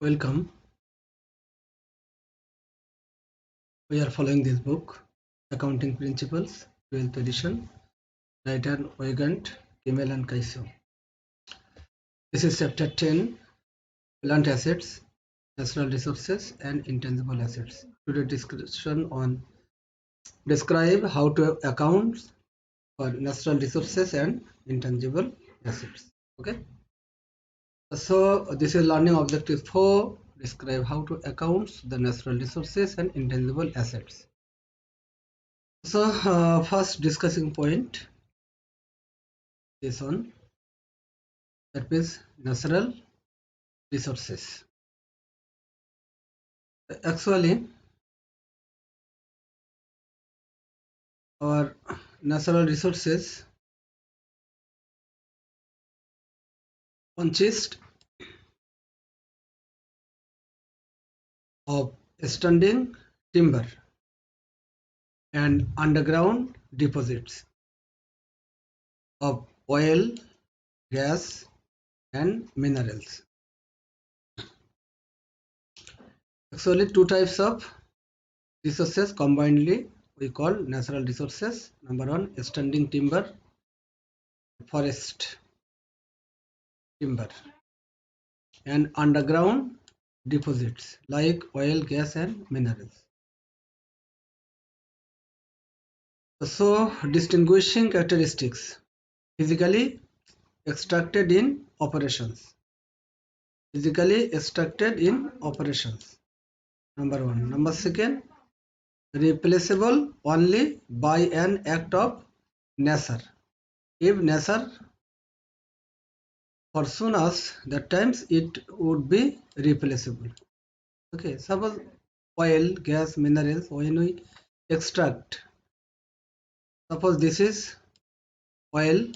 Welcome. We are following this book, Accounting Principles, 12th edition, writer Weygandt, Kimmel and Kieso. This is chapter 10, Plant Assets, Natural Resources and Intangible Assets. Today's discussion on describe how to account for natural resources and intangible assets. Okay. So this is learning objective 4. Describe how to account the natural resources and intangible assets. So first discussing point, this one, that means natural resources. Actually, our natural resources consist of standing timber and underground deposits of oil, gas, and minerals. Actually, two types of resources combinedly we call natural resources. Number one, standing timber, forest timber, and underground deposits like oil, gas, and minerals. So, distinguishing characteristics: physically extracted in operations. Physically extracted in operations. Number one. Number second, replaceable only by an act of nature. If nature pursue us, that times it would be replaceable. Okay, suppose oil, gas, minerals, when we extract, suppose this is oil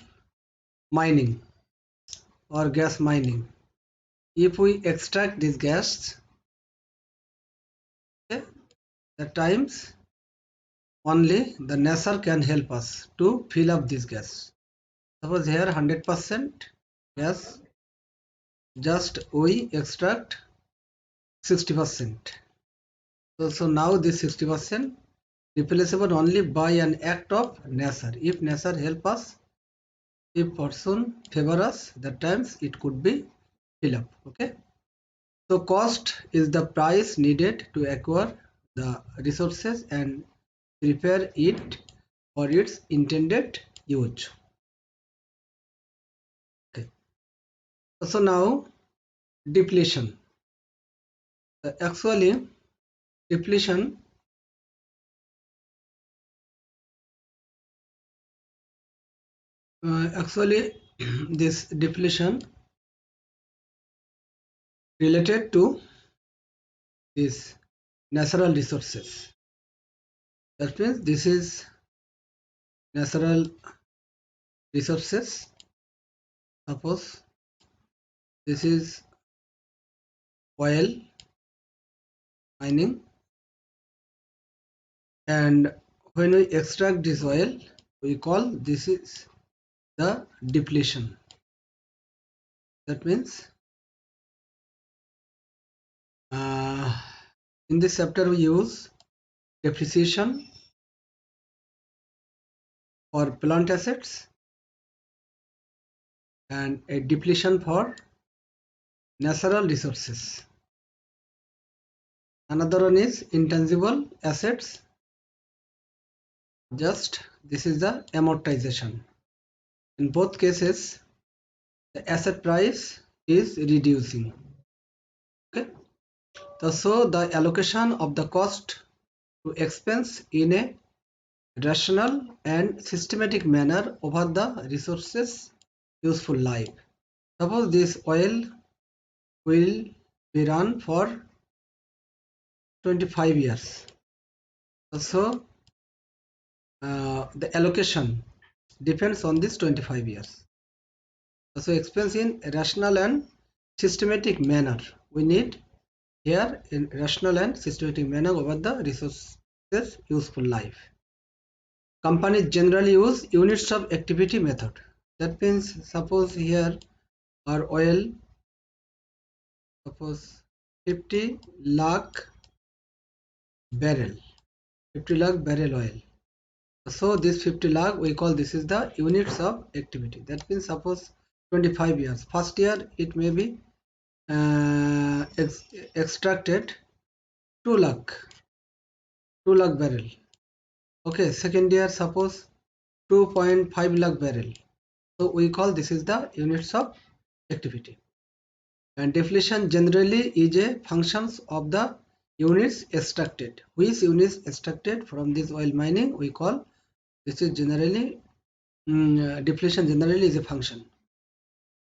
mining or gas mining. If we extract this gas, okay, at times only the nature can help us to fill up this gas. Suppose here 100% gas, just we extract 60%. So now this 60% replaceable only by an act of nature. If nature help us, if person favor us, that times it could be fill up. Okay. So cost is the price needed to acquire the resources and prepare it for its intended use. Okay. So now depletion. Actually, depletion this depletion related to these natural resources. That means this is natural resources. Suppose this is oil mining, and when we extract this oil, we call this is the depletion. That means in this chapter we use depreciation for plant assets and a depletion for natural resources. Another one is intangible assets. Just this is the amortization. In both cases, the asset price is reducing. Okay. So the allocation of the cost to expense in a rational and systematic manner over the resources useful life. Suppose this oil will be run for 25 years. So the allocation depends on this 25 years. So expense in a rational and systematic manner. We need here in rational and systematic manner over the resources useful life. Companies generally use units of activity method. That means suppose here our oil, suppose 50 lakh barrel, 50 lakh barrel oil. So this 50 lakh, we call this is the units of activity. That means suppose 25 years. First year it may be extracted 2 lakh, 2 lakh barrel. Okay, second year suppose 2.5 lakh barrel. So we call this is the units of activity. And deflation generally is a function of the units extracted. Which units extracted from this oil mining we call this is generally deflation generally is a function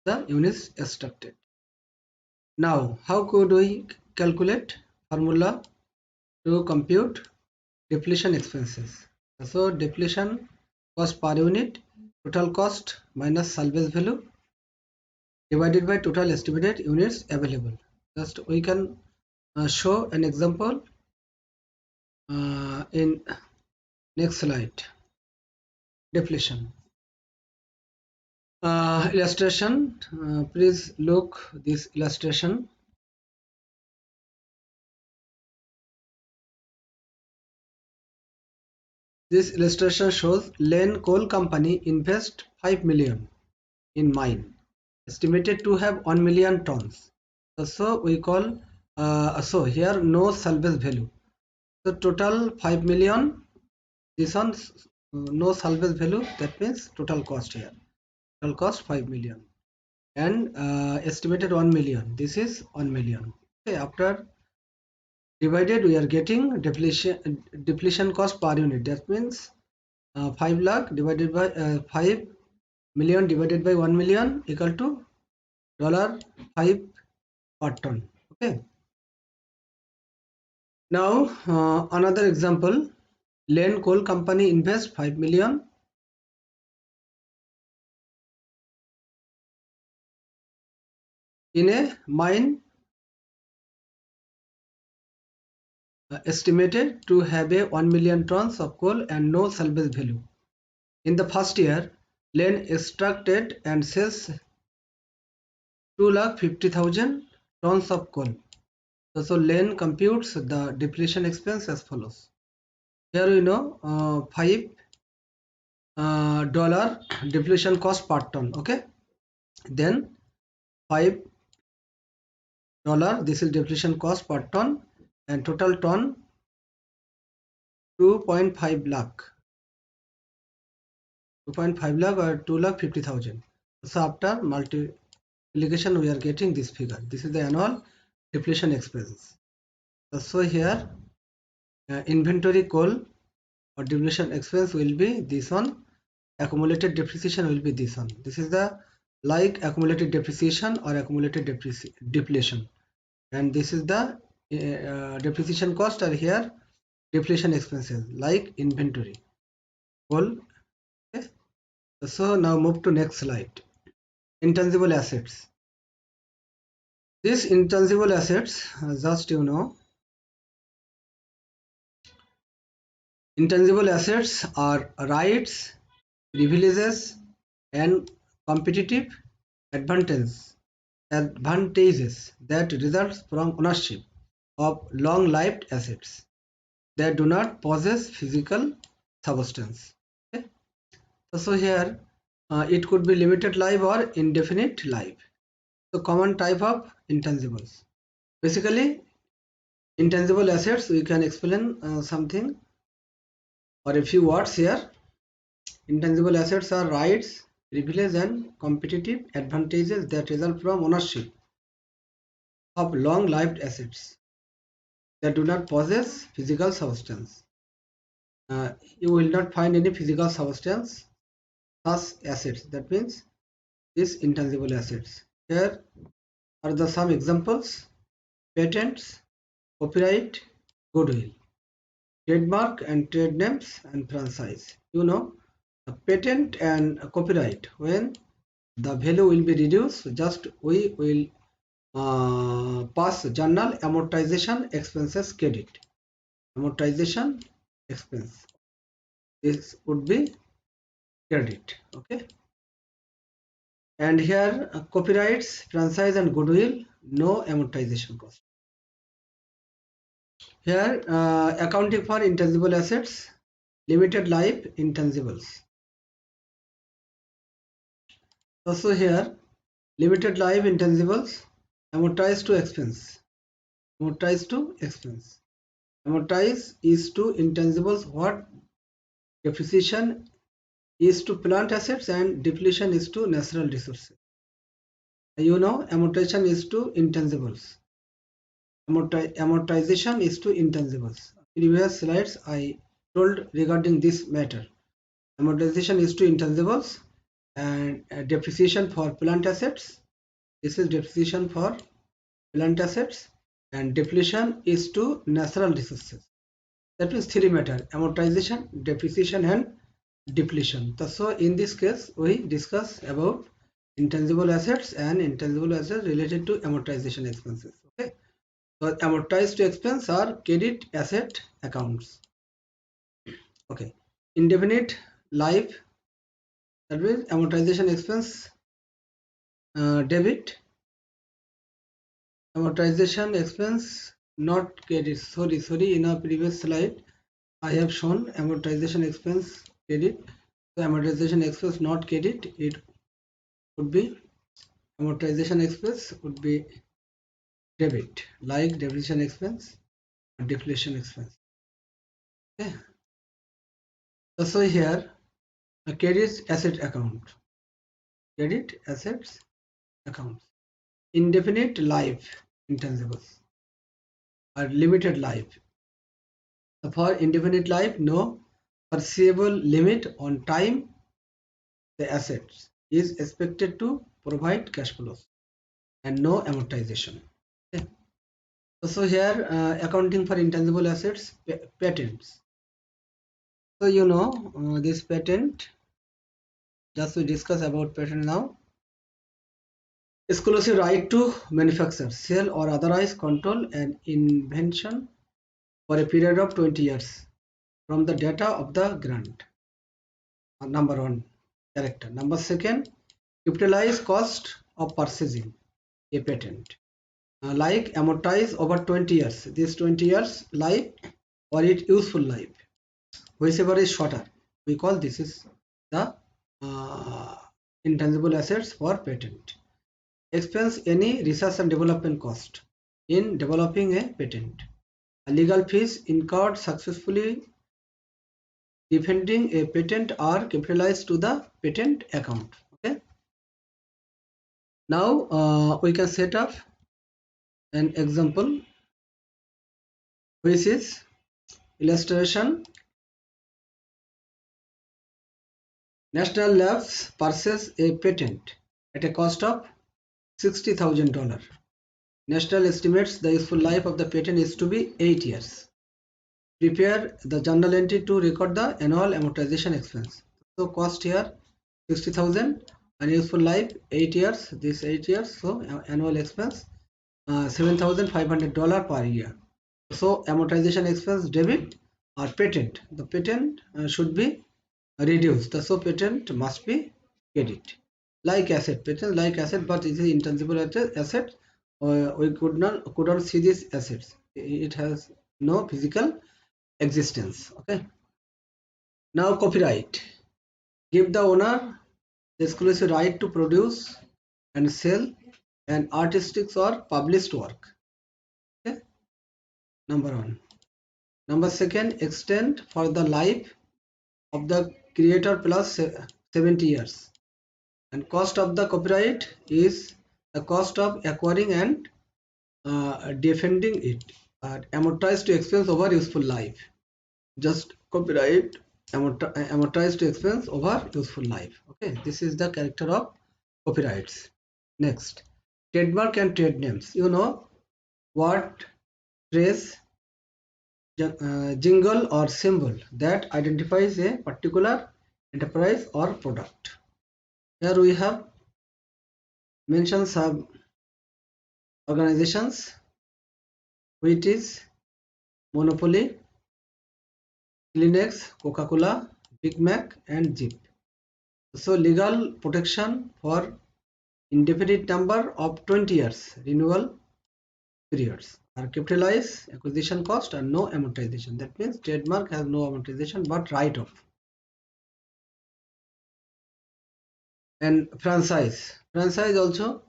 the units extracted. Now how could we calculate formula to compute depletion expenses? So depletion cost per unit, total cost minus salvage value divided by total estimated units available. Just we can show an example in next slide. Depletion illustration. Please look this illustration. This illustration shows Lane Coal Company invest 5 million in mine, estimated to have 1 million tons. So we call so here no salvage value. So total 5 million. This one no salvage value. That means total cost here. Total cost 5 million and estimated 1 million. This is 1 million. Okay, after divided we are getting depletion cost per unit. That means 5 lakh divided by 5 million divided by 1 million equal to $5 per ton. Okay. Now another example. Lane Coal Company invest 5 million in a mine estimated to have a 1 million tons of coal and no salvage value. In the first year, Lane extracted and sells 2,50,000 tons of coal. So Lane computes the depletion expense as follows. Here you know $5 depletion cost per ton. Okay, then $5 this is depletion cost per ton and total ton 2.5 lakh. 2.5 lakh or 2,50,000. So after multiplication we are getting this figure. This is the annual depletion expense. So here inventory coal or depletion expense will be this one. Accumulated depreciation will be this one. This is the like accumulated depreciation or accumulated depletion, and this is the depreciation cost, or here depletion expenses like inventory coal. Okay. So now move to next slide. Intangible assets. These intangible assets, just you know, intangible assets are rights, privileges, and competitive advantages that results from ownership of long-lived assets that do not possess physical substance. Okay? So here it could be limited life or indefinite life. So common type of intangibles. Basically, intangible assets we can explain something or a few words here. Intangible assets are rights, privileges, and competitive advantages that result from ownership of long-lived assets that do not possess physical substance. You will not find any physical substance such assets. That means these intangible assets. Here are the some examples: patents, copyright, goodwill, trademark and trade names, and franchise. You know, a patent and a copyright, when the value will be reduced, just we will pass journal amortization expenses credit. Amortization expense. This would be credit. Okay. And here copyrights, franchise, and goodwill, no amortization cost. Here, accounting for intangible assets, limited life intangibles. Also here, limited life intangibles, amortized to expense. Amortized to expense. Amortize is to intangibles what depreciation is to plant assets and depletion is to natural resources. You know, amortization is to intangibles. Amortization is to intangibles. Previous slides I told regarding this matter. Amortization is to intangibles and depreciation for plant assets. This is depreciation for plant assets and depletion is to natural resources. That means three matter: amortization, depreciation and depletion. So in this case we discuss about intangible assets and intangible assets related to amortization expenses. Okay, so amortized to expense are credit asset accounts. Okay, indefinite life, that means amortization expense debit, amortization expense not credit. Sorry, in our previous slide I have shown amortization expense credit. So amortization expense not credit, it would be amortization expense would be debit, like depreciation expense or depletion expense. Okay. So here a credit asset account, credit assets accounts, indefinite life intangibles or limited life. So for indefinite life, no perceivable limit on time the assets is expected to provide cash flows and no amortization. Okay. So here accounting for intangible assets, patents. So you know this patent, just we discuss about patent now. Exclusive right to manufacture, sell or otherwise control an invention for a period of 20 years from the data of the grant. Number one character. Number second, capitalize cost of purchasing a patent. Like amortize over 20 years. This 20 years life or its useful life. Whichever is shorter, we call this is the intangible assets for patent. Expense any research and development cost in developing a patent. Legal fees incurred successfully defending a patent are capitalized to the patent account. Okay. Now we can set up an example, which is illustration. National Labs purchase a patent at a cost of $60,000. National estimates the useful life of the patent is to be 8 years. Prepare the journal entry to record the annual amortization expense. So cost here 60,000 and useful life 8 years. This 8 years. So annual expense $7,500 per year. So amortization expense debit or patent. The patent should be reduced. So patent must be credit. Like asset, patent like asset, but it is intangible asset. We couldn't see these assets. It has no physical existence. Okay. Now copyright. Give the owner the exclusive right to produce and sell an artistic or published work. Okay. Number one. Number second, extend for the life of the creator plus 70 years. And cost of the copyright is the cost of acquiring and defending it. Amortized to expense over useful life. Just copyright amortized to expense over useful life. Okay, this is the character of copyrights. Next, trademark and trade names. You know what phrase, jingle or symbol that identifies a particular enterprise or product. Here we have mentioned some organizations, which is Monopoly, Kleenex, Coca-Cola, Big Mac and Jeep. So legal protection for indefinite number of 20 years renewal periods are capitalized acquisition cost and no amortization. That means trademark has no amortization but write-off. And franchise also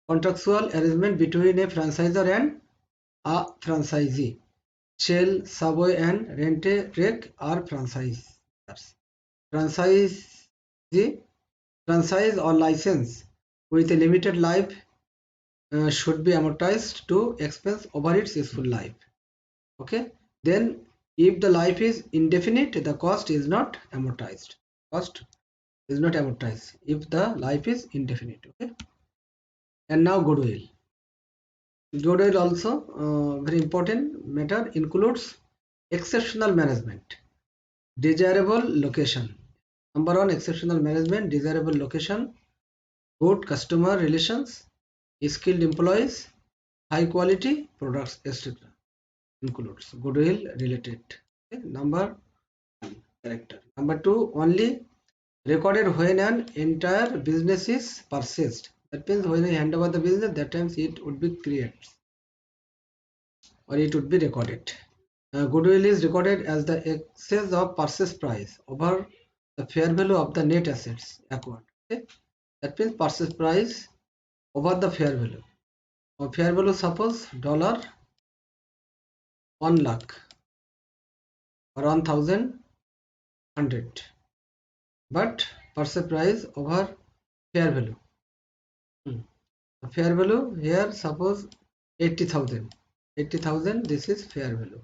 contractual arrangement between a franchisor and a franchisee. Shell, Subway and Rent-A-Wreck are franchisors. Franchisee, franchise or license with a limited life should be amortized to expense over its useful life. Okay. Then if the life is indefinite, the cost is not amortized. Cost is not amortized if the life is indefinite. Okay. And now goodwill. Goodwill also very important matter, includes exceptional management, desirable location. Number one, exceptional management, desirable location, good customer relations, skilled employees, high quality products, etc. includes goodwill related. Okay. Number one, character. Number two, only recorded when an entire business is purchased. That means when you hand over the business, that times it would be created or it would be recorded. Goodwill is recorded as the excess of purchase price over the fair value of the net assets acquired. Okay. That means purchase price over the fair value. Or fair value, suppose $1 lakh or 1,100, but purchase price over fair value. The fair value here, suppose 80,000. 80,000. This is fair value.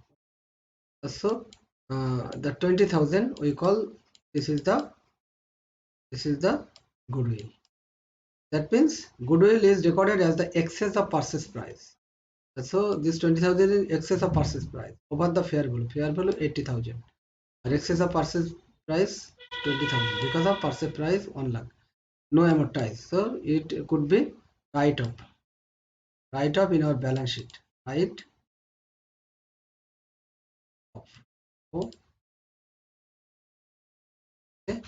So the 20,000 we call this is the goodwill. That means goodwill is recorded as the excess of purchase price. So this 20,000 is excess of purchase price over the fair value. Fair value 80,000. Excess of purchase price 20,000 because of purchase price 1 lakh. No amortize. So it could be write off. Write off in our balance sheet. Write off. Okay.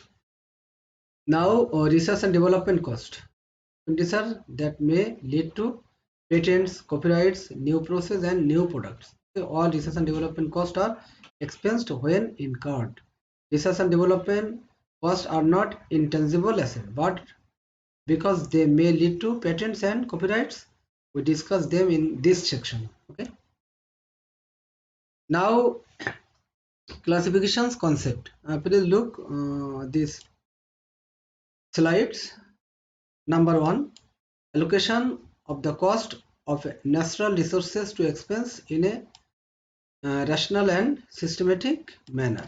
Now research and development cost. Expenditure that may lead to patents, copyrights, new process and new products. Okay. All research and development costs are expensed when incurred. Research and development costs are not intangible assets, but because they may lead to patents and copyrights, we discuss them in this section. Okay. Now classifications concept. Please look these slides. Number one, allocation of the cost of natural resources to expense in a rational and systematic manner.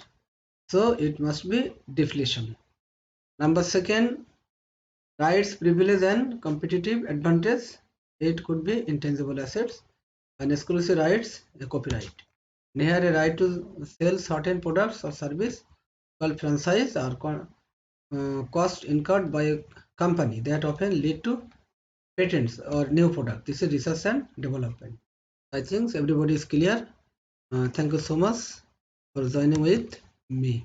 So it must be deflation. Number second, rights, privilege and competitive advantage. It could be intangible assets and exclusive rights, a copyright. And here a right to sell certain products or service called franchise or cost incurred by a company that often lead to patents or new product. This is research and development. I think everybody is clear. Thank you so much for joining with me.